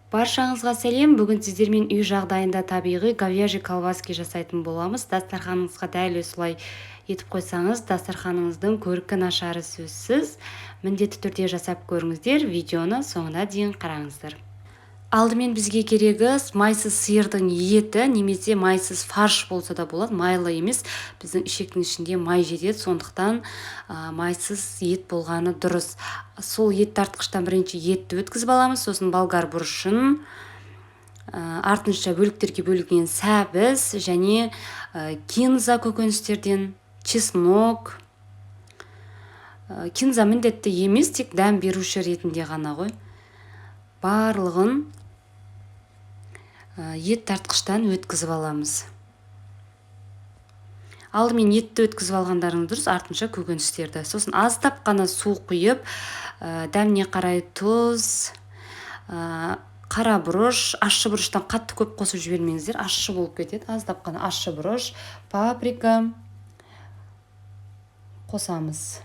Баршаңызға сәлем. Бүгін сіздермен үй жағдайында табиғи говяжий колбаски жасайтын боламыз. Дастарханыңызға дәл осылай етіп қойсаңыз, дастарханыңыздың көркі нашары сөзсіз. Міндетті түрде жасап көріңіздер. Видеоны соңына дейін қараңыздар. Алдымен бізге керегі майсыз сиырдың еті, немесе майсыз фарш болса да болады, майлы емес. Біздің ішектің ішінде май жетеді, сондықтан майсыз ет болғаны дұрыс. Сол ет тартқыштан бірінші етті өткізіп аламыз, сосын болгар бұрышын, артынша бөліктерге бөлінген сәбіз және кинза көкөністерден, чеснок. Кинза міндетті емес, тек дәм беруші ретінде ғана ғой. Барлығын ет тартқыштан өткізіп аламыз. Алдымен етті өткізіп алғандарыңыз дұрыс, артынша көкөністерді. Сосын аздап қана су құйып, дәміне қарай тұз, қара бұрыш, ащы бұрыштан қатты көп қосып жібермеңіздер, ащы болып кетеді. Аздап қана ащы бұрыш, паприка қосамыз.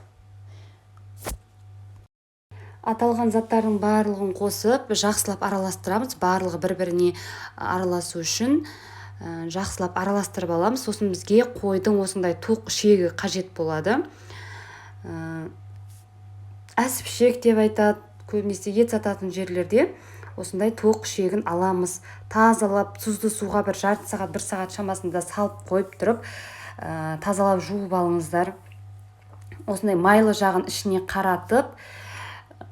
Аталған заттардың барлығын қосып, жақсылап араластырамыз. Барлығы бір-біріне араласу үшін жақсылап араластырып аламыз. Сосын бізге қойдың осындай тоқ ішегі қажет болады. Әсіпшек деп айтады, көбінесе ет сататын жерлерде осындай тоқ ішегін аламыз. Тазалап, тұзды суға бір жарты сағат, 1 сағат шамасында салып қойып тұрып, тазалап жуып алыңыздар. Осындай майлы жағын ішіне қаратып,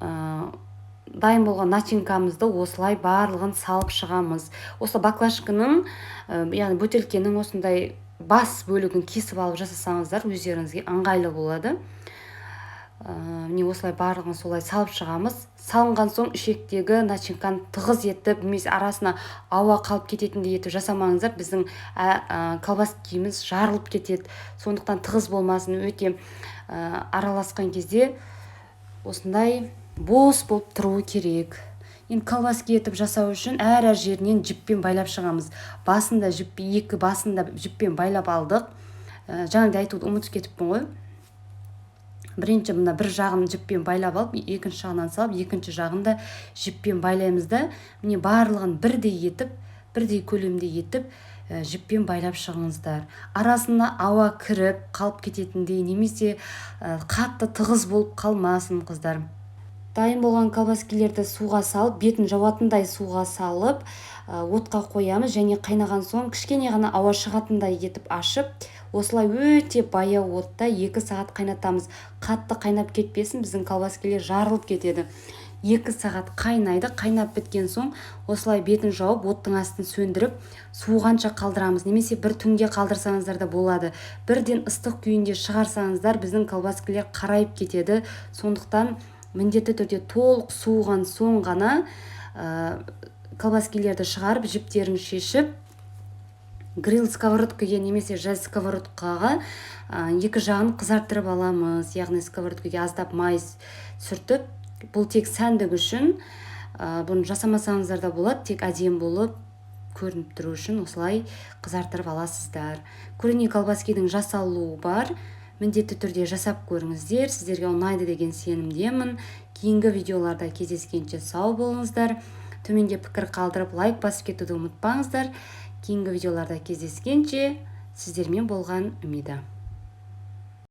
дайын болған начинкамызды осылай барлығын салып шығамыз. Осы баклажканың, яғни бөтелкенің осындай бас бөлігін кесіп алып жасасаңыздар, өздеріңізге ыңғайлы болады. Міне осылай барлығын солай салып шығамыз. Салынған соң ішектегі начинканы тығыз етіп, немесе арасына ауа қалып кететіндей етіп жасамаңыздар. Біздің колбаскеміз жарылып кетеді. Сондықтан тығыз болмасын, өте араласқан кезде осындай бос болып тұруы керек. Енді колбаски етіп жасау үшін әр жерінен жіппен байлап шығамыз. Басында екі басында жіппен байлап алдық. Жаңағыдай айтуды ұмытып кетіппін ғой. Бірінші мына бір жағын жіппен байлап алып, екінші жағынан салып, екінші жағында жіппен байлаймыз да, міне барлығын бірдей көлемде етіп, жіппен байлап шығыңыздар. Арасына ауа кіріп қалып кететіндей, немесе қатты тығыз болып қалмасын қыздар. Дайын болған колбаскелерді суға салып, бетін жауатындай суға салып, отқа қоямыз және қайнаған соң кішкене ғана ауа шығатындай етіп ашып, осылай өте баяу отта 2 сағат қайнатамыз. Қатты қайнап кетпесін, біздің колбаскелер жарылып кетеді. 2 сағат қайнайды, қайнап біткен соң осылай бетін жауып, оттың астын сөндіріп, суығанша қалдырамыз. Немесе бір түнге қалдырсаңыздар да болады. Бірден ыстық күйінде шығарсаңыздар, біздің колбаскелер қарайып кетеді. Сондықтан міндетті түрде толық суыған соң ғана колбаскелерді шығарып, жіптерін шешіп, гриль сковородкаға немесе жай сковородкаға екі жағын қызарттырып аламыз. Яғни сковородкаға аздап май сүртіп, бұл тек сәндік үшін, бұны жасамасаңыздар да болады, тек әдемі болып көрініп тұру үшін осылай қызарттырып аласыздар. Көріне колбаскенің жасалуы бар. Міндетті түрде жасап көріңіздер. Сіздерге ұнайды деген сенімдемін. Кейінгі видеоларда кездескенше сау болыңыздар. Төменде пікір қалдырып, лайк басып кетуді ұмытпаңыздар. Кейінгі видеоларда кездескенше сіздермен болған үмида.